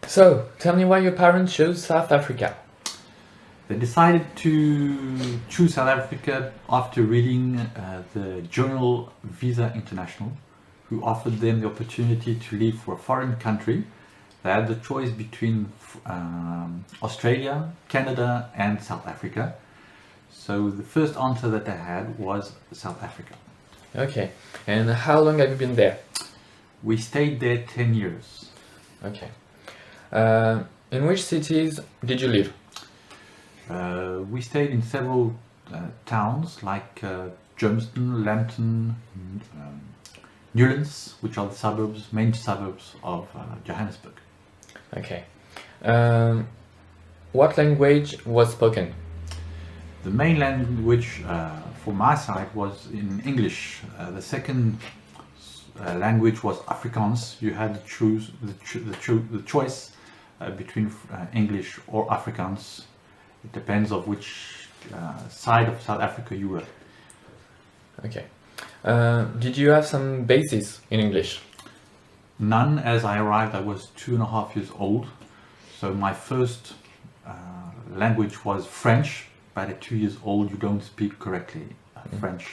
So, tell me why your parents chose South Africa. They decided to choose South Africa after reading the journal Visa International, who offered them the opportunity to leave for a foreign country. They had the choice between Australia, Canada and South Africa. So the first answer that they had was South Africa. Okay, and how long have you been there? We stayed there 10 years. Okay. In which cities did you live? We stayed in several towns like Germiston, Lambton, Newlands, which are the main suburbs of Johannesburg. Okay. What language was spoken? The main language for my side was in English. The second language was Afrikaans. You had to choose the choice between English or Afrikaans. It depends on which side of South Africa you were. Okay. Did you have some bases in English? None. As I arrived, I was 2.5 years old. So my first language was French. But at 2 years old, you don't speak correctly French.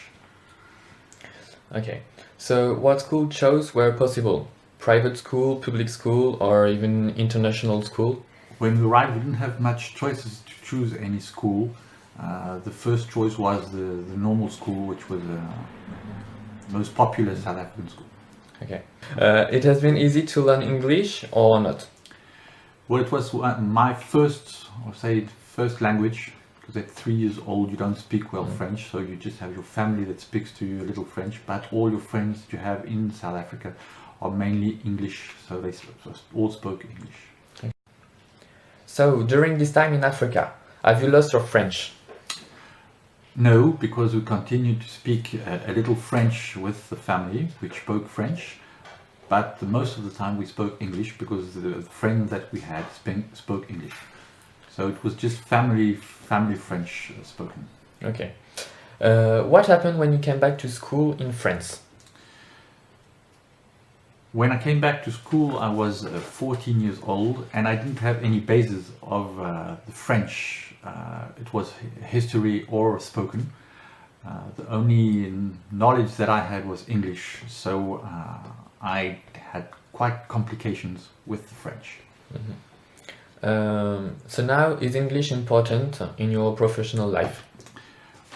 Okay. So what school chose were possible? Private school, public school, or even international school? When we arrived, we didn't have much choices to choose any school. The first choice was the normal school, which was the most popular South African school. Okay. It has been easy to learn English or not? Well, it was my first language, because at 3 years old you don't speak well French, so you just have your family that speaks to you a little French, but all your friends that you have in South Africa are mainly English, so they all spoke English. Okay. So, during this time in Africa, have you lost your French? No, because we continued to speak a little French with the family, which spoke French, but most of the time we spoke English because the friends that we had spoke English. So it was just family French spoken. Okay. What happened when you came back to school in France? When I came back to school, I was 14 years old, and I didn't have any basis of the French. It was history or spoken. The only knowledge that I had was English, so I had quite complications with the French. Mm-hmm. So now, is English important in your professional life?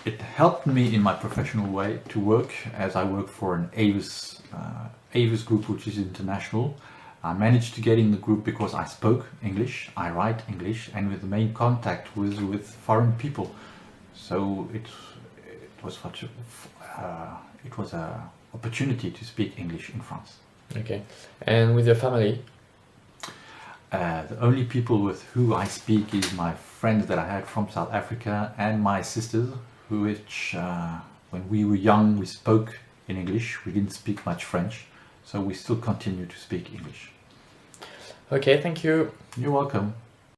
It helped me in my professional way to work, as I work for an Avis group, which is international. I managed to get in the group because I spoke English, I write English, and with the main contact with foreign people. So it was an opportunity to speak English in France. Okay. And with your family? The only people with who I speak is my friends that I had from South Africa and my sisters, which when we were young we spoke in English. We didn't speak much French, so we still continue to speak English. Okay, thank you. You're welcome.